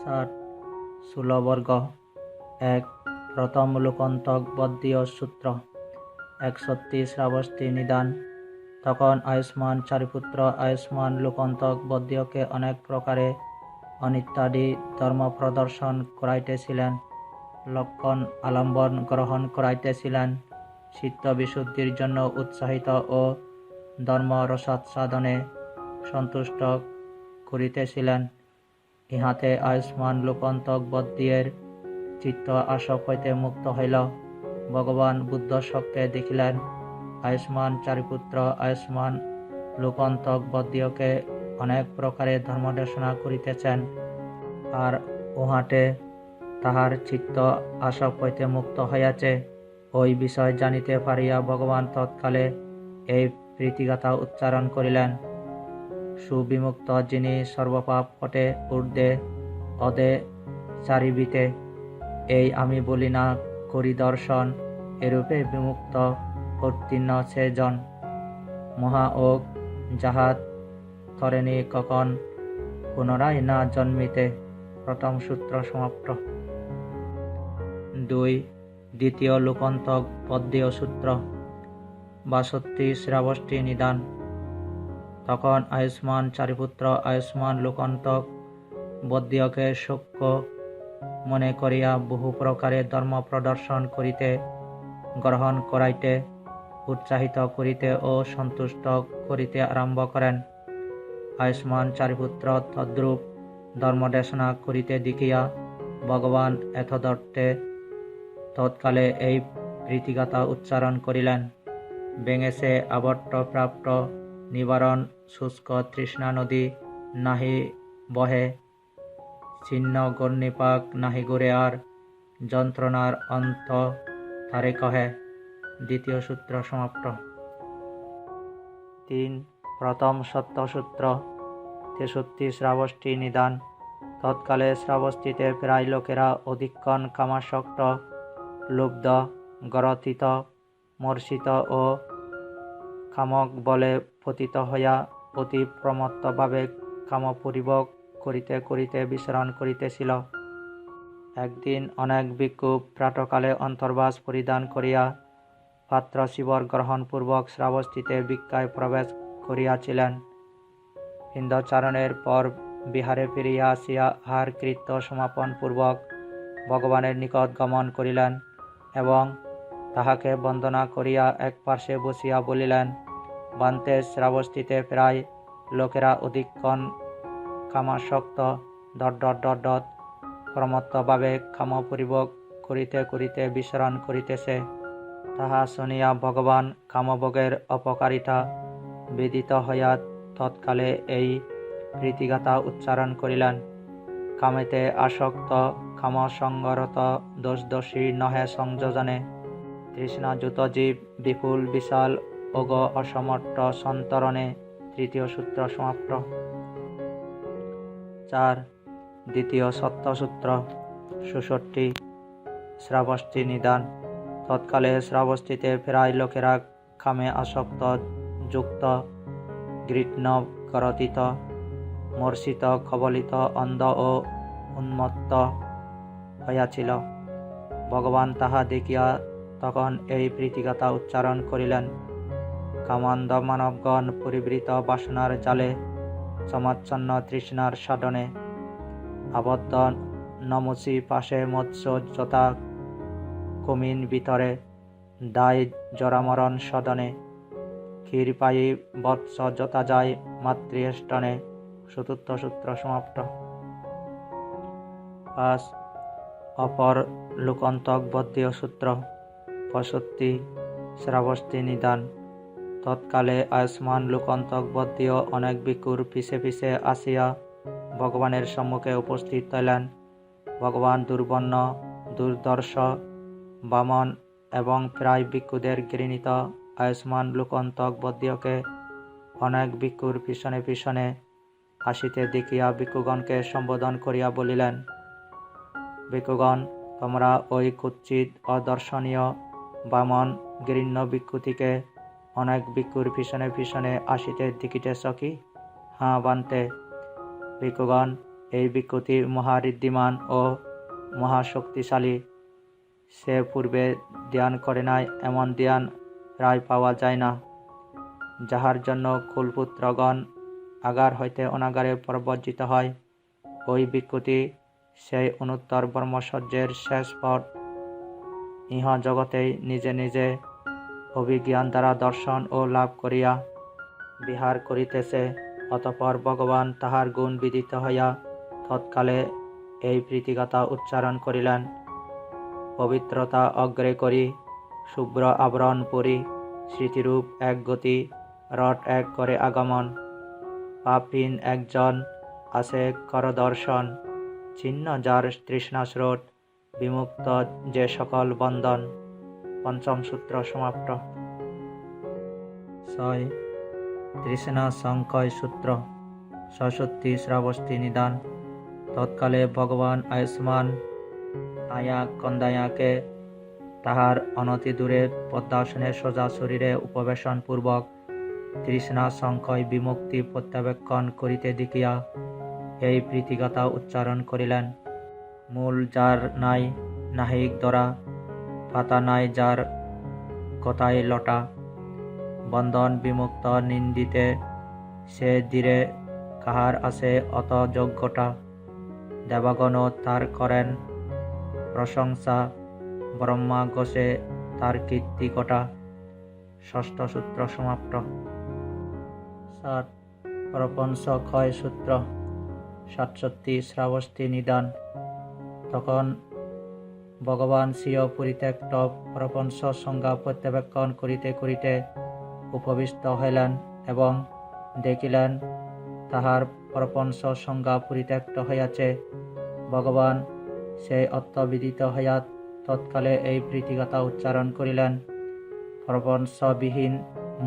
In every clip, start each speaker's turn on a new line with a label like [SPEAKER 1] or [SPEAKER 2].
[SPEAKER 1] ষাট ষোলবর্গ এক প্রথম লোকন্তক বদ্যীয় সূত্র 61 শ্রাবস্তী নিদান। তখন আয়ুষ্মান চারিপুত্র আয়ুষ্মান লোকন্তক বদ্যীয়কে অনেক প্রকারে অনিত্যাদি ধর্ম প্রদর্শন করাইতেছিলেন, লক্ষণ আলম্বন গ্রহণ করাইতেছিলেন, চিত্ত বিশুদ্ধির জন্য উৎসাহিত ও ধর্ম রসাস্বাদনে সন্তুষ্ট করিতেছিলেন। ইহাতে আয়ুষ্মান লোকন্তক বদ্যীয়ের চিত্ত আসক হইতে মুক্ত হইল। ভগবান বুদ্ধ স্বপ্নে দেখিলেন আয়ুষ্মান চারিপুত্র আয়ুষ্মান লোকন্তক বদ্যীয়কে অনেক প্রকারে ধর্মদেশনা করিতেছেন, আর উহাতে তাহার চিত্ত আসক হইতে মুক্ত হইয়াছে। ওই বিষয় জানিতে পারিয়া ভগবান তৎকালে এই প্রীতিগাথা উচ্চারণ করিলেন। সুবিমুক্ত যিনি সর্বপাপ হতে ঊর্ধ্বে অদে চারিবিতে, এই আমি বলি না করি দর্শন, এরূপে বিমুক্ত উত্তীর্ণ সে জন। মহা ওক যাহা তরেনি কখন পুনরায় না জন্মিতে। প্রথম সূত্র সমাপ্ত। 2. দ্বিতীয় লোকন্তক বদ্যীয় সূত্র 62 শ্রাবস্তী নিদান। তখন আয়ুষ্মান চারিপুত্র আয়ুষ্মান লোকন্তক বদ্যীয়কে সূক্ষ্ম মনে করিয়া বহু প্রকারে ধর্ম প্রদর্শন করিতে, গ্রহণ করাইতে, উৎসাহিত করিতে ও সন্তুষ্ট করিতে আরম্ভ করেন। আয়ুষ্মান চারিপুত্র তদ্রূপ ধর্মদেশনা করিতে দেখিয়া ভগবান যথার্থে তৎকালে এই প্রীতিগাথা উচ্চারণ করিলেন। ভেঙেছে আবর্ত প্রাপ্ত নিবারণ, শুষ্ক তৃষ্ণা নদী নাহি বহে, ছিন্ন গর্ণিপাক নাহি ঘুরে আর, যন্ত্রণার অন্ত তারে কহে। দ্বিতীয় সূত্র সমাপ্ত। 3. প্রথম সত্যসূত্র 63 শ্রাবস্তী নিদান। তৎকালে শ্রাবস্তীতে প্রায় লোকেরা অধিকক্ষণ কামাসক্ত, লুব্ধ, গরথিত, মূর্ছিত ও কামক বলে পতিত হইয়া অতি প্রমত্তভাবে কামপরিভোগ করিতে করিতে বিচরণ করিতেছিল। একদিন অনেক ভিক্ষু প্রাতঃকালে অন্তর্বাস পরিধান করিয়া পাত্র শিবর গ্রহণপূর্বক শ্রাবস্তীতে ভিক্ষায় প্রবেশ করিয়াছিলেন। হিন্দচারণের পর বিহারে ফিরিয়া আসিয়া আহার কৃত্য সমাপন পূর্বক ভগবানের নিকট গমন করিলেন এবং তাহাকে বন্দনা করিয়া এক পার্শ্বে বসিয়া বলিলেন, বান্তে শ্রাবস্তীতে প্রায় লোকেরা অধিকক্ষণ কামাসক্ত প্রমত্তভাবে কামপরিভোগ করিতে করিতে বিচরণ করিতেছে। তাহা শুনিয়া ভগবান কামভোগের অপকারিতা বিদিত হইয়া তৎকালে এই প্রীতিগাথা উচ্চারণ করিলেন। কামেতে আসক্ত কামসঙ্গরত দোষদোষী নহে সংযোজনে, তৃষ্ণাযুত জীব বিপুল বিশাল অগ অসমর্থ সন্তরণে। তৃতীয় সূত্র সমাপ্ত। 4. দ্বিতীয় সত্যসূত্র 66 শ্রাবস্তী নিদান। তৎকালে শ্রাবস্তীতে প্রায় লোকেরা কামে আসক্ত, যুক্ত, গৃহ্ণ, গরথিত, মূর্ছিত, কবলিত, অন্ধ ও উন্মত্ত হইয়াছিল। ভগবান তাহা দেখিয়া তখন এই প্রীতিগাথা উচ্চারণ করিলেন। কামান্ধ মানবগণ পরিবৃত বাসনার জালে, সমাচ্ছন্ন তৃষ্ণার সাধনে, আবদ্ধ নমসি পাশে মৎস্য যথা কুমিন ভিতরে, দায় জরামরণ সদনে, ক্ষীরপায়ী বৎস যথা যায় মাতৃষ্টনে। চতুর্থ সূত্র সমাপ্ত। 5. অপর লোকন্তক বদ্যীয় সূত্র 65 শ্রাবস্তী নিদান। তৎকালে আয়ুষ্মান লোকন্তক বদ্যীয় অনেক ভিক্ষুর পিছে পিছে আসিয়া ভগবানের সম্মুখে উপস্থিত হইলেন। ভগবান দুর্বর্ণ, দুর্দর্শ, বামন এবং প্রায় ভিক্ষুদের ঘৃণিত আয়ুষ্মান লোকন্তক বদ্যীয়কে অনেক ভিক্ষুর পিছনে পিছনে আসিতে দেখিয়া ভিক্ষুগণকে সম্বোধন করিয়া বলিলেন, ভিক্ষুগণ, তোমরা ওই কুৎসিত অদর্শনীয় বামন ঘৃণ্য ভিক্ষুটিকে অনেক ভিক্ষুর পিছনে পিছনে আসিতে দেখিতেছ কি? হাঁ বান্তে। ভিক্ষুগণ, এই ভিক্ষুটি মহাঋদ্ধিমান ও মহাশক্তিশালী। সে পূর্বে ধ্যান করে নাই, এমন ধ্যান প্রায় পাওয়া যায় না, যাহার জন্য কুলপুত্রগণ আগার হইতে অনাগারে প্রব্রজিত হয়। ওই ভিক্ষুটি সেই অনুত্তর ব্রহ্মচর্যের শেষ পথ ইহ জগতেই নিজে নিজে অভিজ্ঞান দ্বারা দর্শন ও লাভ করিয়া বিহার করিতেছে। অতঃপর ভগবান তাহার গুণ বিদিত হইয়া তৎকালে এই প্রীতিগাথা উচ্চারণ করিলেন। পবিত্রতা অগ্রে করি, শুভ্র আবরণ পরি, স্মৃতিরূপ এক গতি, রট এক করে আগমন। পাপহীন একজন আছে কর দর্শন, ছিন্ন যার তৃষ্ণা স্রোত, বিমুক্ত যে সকল বন্ধন। পঞ্চম সূত্র সমাপ্ত। 6. তৃষ্ণা সংক্ষয় সূত্র। সরস্বতী শ্রাবস্তী নিদান। তৎকালে ভগবান আয়ুষ্মান আয়া কন্দায়াকে তাহার অনতি দূরে পদ্মাসনে সোজা শরীরে উপবেশন পূর্বক তৃষ্ণা সংক্ষয় বিমুক্তি প্রত্যাবেক্ষণ করিতে দেখিয়া এই প্রীতিগাথা উচ্চারণ করিলেন। মূল যার নাই নাহিক দরা, পাতা নাই যার কথায় লটা, বন্ধন বিমুক্ত নিন্দিতে সে ধীরে কাহার আছে অত যোগ্যতা। দেবগণ তার করেন প্রশংসা, ব্রহ্মা গোসে তার কীর্তিকটা। ষষ্ঠ সূত্র সমাপ্ত। 7. প্রপঞ্চ ক্ষয় সূত্র। সরস্বতী শ্রাবস্তী নিদান। তখন ভগবান স্বীয় পরিত্যক্ত প্রপঞ্চ সংজ্ঞা প্রত্যাবেক্ষণ করিতে করিতে উপবিষ্ট হইলেন এবং দেখিলেন তাহার প্রপঞ্চ সংজ্ঞা পরিত্যক্ত হইয়াছে। ভগবান সেই অর্থবিদিত হইয়া তৎকালে এই প্রীতিগাথা উচ্চারণ করিলেন। প্রপঞ্চবিহীন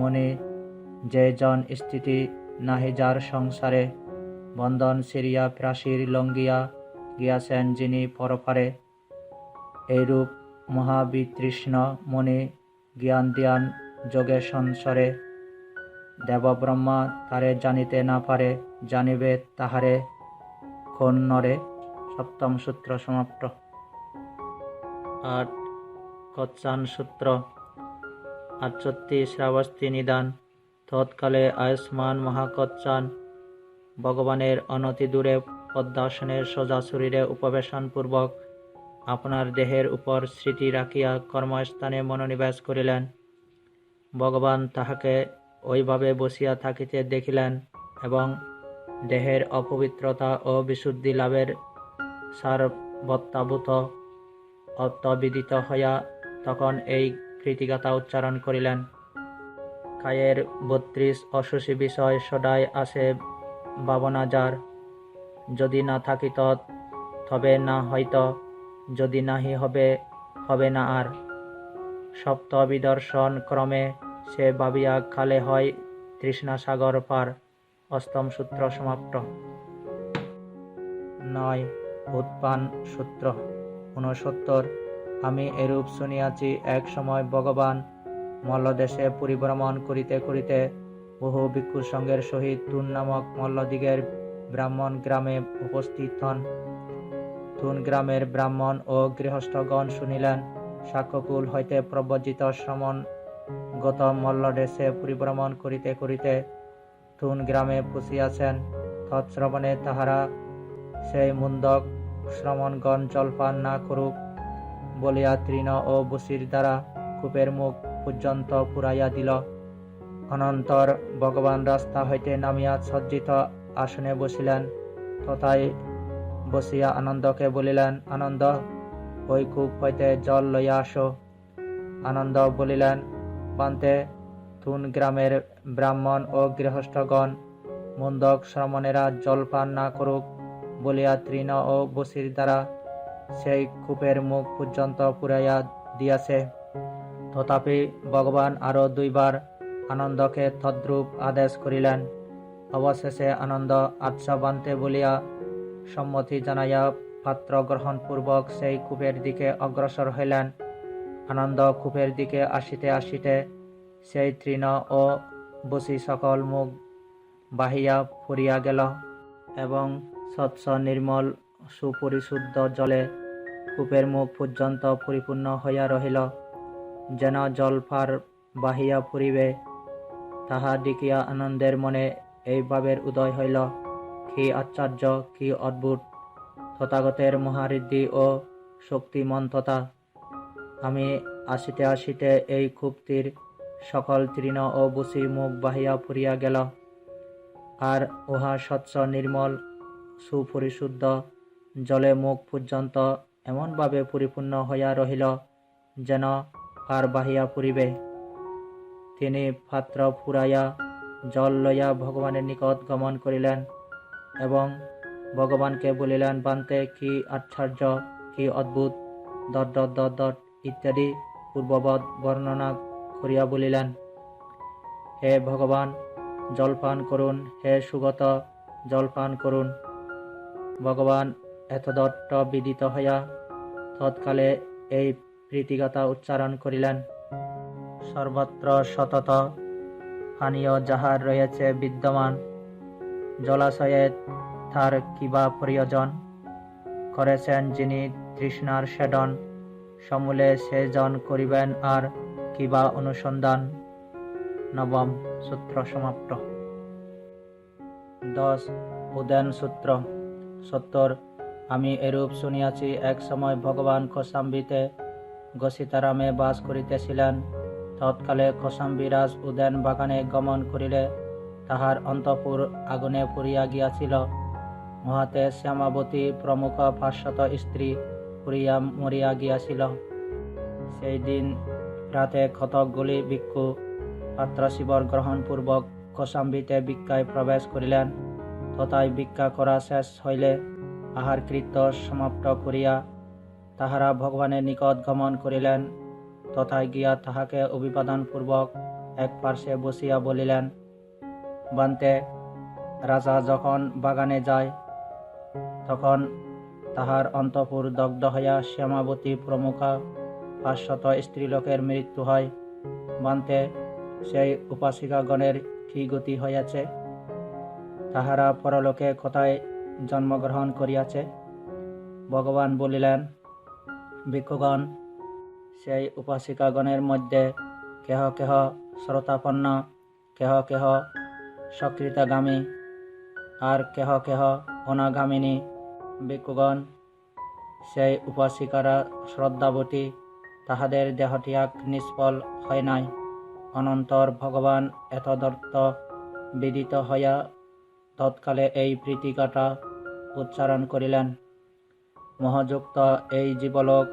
[SPEAKER 1] মনে যে জন স্থিতি নাহি যার সংসারে, বন্ধন সিরিয়া প্রাচীর লঙ্ঘিয়া গিয়াছেন যিনি পরপারে। এইরূপ মহাবিতৃষ্ণ মনে জ্ঞান ধ্যান যোগে সংসারে, দেবব্রহ্মা তারে জানিতে না পারে, জানিবে তাহারে কোন নরে। সপ্তম সূত্র সমাপ্ত। 8. কচ্ছান সূত্র। আটষট্টি শ্রাবস্তী নিদান। তৎকালে আয়ুষ্মান মহাকচ্ছান ভগবানের অনতি দূরে পদ্মাসনের সোজা শরীরে উপবেশন পূর্বক আপনার দেহের উপর স্মৃতি রাখিয়া কর্মস্থানে মনোনিবেশ করিলেন। ভগবান তাহাকে ওইভাবে বসিয়া থাকিতে দেখিলেন এবং দেহের অপবিত্রতা ও বিশুদ্ধি লাভের সারবত্তাভূত অর্থবিদিত হইয়া তখন এই প্রীতিগাথা উচ্চারণ করিলেন। কায়ের 32 অশোষী বিষয় সদাই আসে ভাবনা যার, যদি না থাকিত তবে না হইত, যদি নাহি হবে হবে না আর। সপ্ত বিদর্শন ক্রমে সে ভাবিয়া খালে হয় তৃষ্ণা সাগর পার। অষ্টম সূত্র সমাপ্ত। 9. উৎপান সূত্র। 69. আমি এরূপ শুনিয়াছি, এক সময় ভগবান মল্লদেশে পরিভ্রমণ করিতে করিতে বহু ভিক্ষু সঙ্গের সহিত তুন নামক মল্লদিগের ব্রাহ্মণ গ্রামে উপস্থিত হন। তুন গ্রামের ব্রাহ্মণ ও গৃহস্থগণ শুনিলেন সাক্ষ্যকুল হইতে প্রব্রজিত শ্রমণ গৌতম মল্লদেশে পরিভ্রমণ করিতে করিতে তুন গ্রামে পুষিয়াছেন। তৎশ্রবণে তাহারা সেই মুন্দক শ্রমণগণ জলপান না করুক বলিয়া তৃণ ও বসির দ্বারা কূপের মুখ পর্যন্ত পুরাইয়া দিল। অনন্তর ভগবান রাস্তা হইতে নামিয়া সজ্জিত আসনে বসিলেন। তথায় বসিয়া আনন্দকে বলিলেন, আনন্দ, ওই কূপ হইতে জল লইয়া আসো। আনন্দ বলিলেন, পান্তে তুন গ্রামের ব্রাহ্মণ ও গৃহস্থগণ মুন্দক শ্রমণেরা জলপান না করুক বলিয়া তৃণ ও বসির দ্বারা সেই কূপের মুখ পর্যন্ত পুরাইয়া দিয়াছে। তথাপি ভগবান আরো 2 বার আনন্দকে তদ্রূপ আদেশ করিলেন। অবশেষে আনন্দ আচ্ছা বান্তে বলিয়া সম্মতি জানাইয়া পাত্র গ্রহণ পূর্বক সেই কূপের দিকে অগ্রসর হইলেন। আনন্দ কূপের দিকে আসিতে আসিতে সেই তৃণ ও বসি সকল মুখ বাহিয়া ফুরিয়া গেল এবং স্বচ্ছ নির্মল সুপরিশুদ্ধ জলে কূপের মুখ পর্যন্ত পরিপূর্ণ হইয়া রহিল, যেন জলফার বাহিয়া ফুরিবে। তাহা দেখিয়া আনন্দের মনে এই ভাবের উদয় হইল, কি আশ্চর্য, কি অদ্ভুত তথাগতের মহারিদ্ধি ও শক্তিমন্ততা! আমি আসিতে আসিতে এই কূপটির সকল তৃণ ও বুসি মুখ বাহিয়া ফুরিয়া গেল, আর উহা স্বচ্ছ নির্মল সুপরিশুদ্ধ জলে মুখ পর্যন্ত এমনভাবে পরিপূর্ণ হইয়া রহিল, যেন আর বাহিয়া ফুরিবে। তিনি পাত্র ফুরাইয়া জল লইয়া ভগবানের নিকট গমন করিলেন এবং ভগবানকে বলিলেন, বান্তে, কি আশ্চর্য, কি অদ্ভুত ইত্যাদি পূর্ববৎ বর্ণনা করিয়া বলিলেন। হে ভগবান, জলপান করুন, হে সুগত, জলপান করুন। ভগবান এতদট্ট বিদিত হইয়া তৎকালে এই প্রীতিগাথা উচ্চারণ করিলেন। সর্বত্র সতত পানীয় যাহার রয়েছে বিদ্যমান, জলাশয়ে তার কিবা প্রয়োজন? করেছেন যিনি তৃষ্ণার সেদন, সমূলে সেজন করিবেন আর কিবা অনুসন্ধান। নবম সূত্র সমাপ্ত। 10 উদেন সূত্র। 70 আমি এরূপ শুনিয়াছি, এক সময় ভগবান কৌশাম্বীতে গসিতারামে বাস করিতেছিলেন। তৎকালে কৌশাম্বীরাজ উদেন বাগানে গমন করিলে তাহার অন্তঃপুর আগুনে পুড়িয়া গিয়াছিল। উহাতে শ্যামাবতী প্রমুখ 500 স্ত্রী পুড়িয়া মরিয়া গিয়াছিল। সেই দিন প্রাতে কতকগুলি ভিক্ষু পাত্রশিবর গ্রহণপূর্বক কৌশাম্বীতে ভিক্ষায় প্রবেশ করিলেন। তথায় ভিক্ষা করা শেষ হইলে আহার কৃত্য সমাপ্ত করিয়া তাহারা ভগবানের নিকট গমন করিলেন। তথায় গিয়া তাহাকে অভিবাদনপূর্বক এক পার্শ্বে বসিয়া বলিলেন, বান্তে, রাজা যখন বাগানে যায় তখন তাহার অন্তঃপুর দগ্ধ হইয়া শ্যামাবতী প্রমুখ 500 স্ত্রীলোকের মৃত্যু হয়। বান্তে, সেই উপাসিকাগণের কি গতি হইয়াছে? তাহারা পরলোকে কোথায় জন্মগ্রহণ করিয়াছে? ভগবান বলিলেন, ভিক্ষুগণ, সেই উপাসিকাগণের মধ্যে কেহ কেহ শ্রোতাপন্ন, কেহ কেহ সকৃতাগামী, আর কেহ কেহ অনাগামিনী। ভিক্ষুগণ, সেই উপাসিকারা শ্রদ্ধাবতী, তাহাদের দেহত্যাগ নিষ্ফল হয় নাই। অনন্তর ভগবান এতদর্থ বিদিত হইয়া তৎকালে এই প্রীতিগাথা উচ্চারণ করিলেন। মোহযুক্ত এই জীবলোক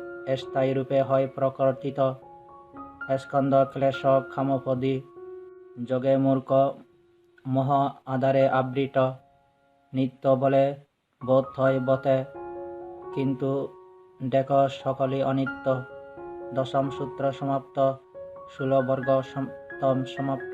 [SPEAKER 1] স্থায়ী রূপে হয় প্রকর্তিত। স্কন্ধ ক্লেশ কামপদী যোগে মূর্খ, মোহ আধারে আবৃত। নিত্য বলে বোধ হয় বটে, কিন্তু দেখ সকলই অনিত্য। দশম সূত্র সমাপ্ত। 16 বর্গ সমাপ্ত।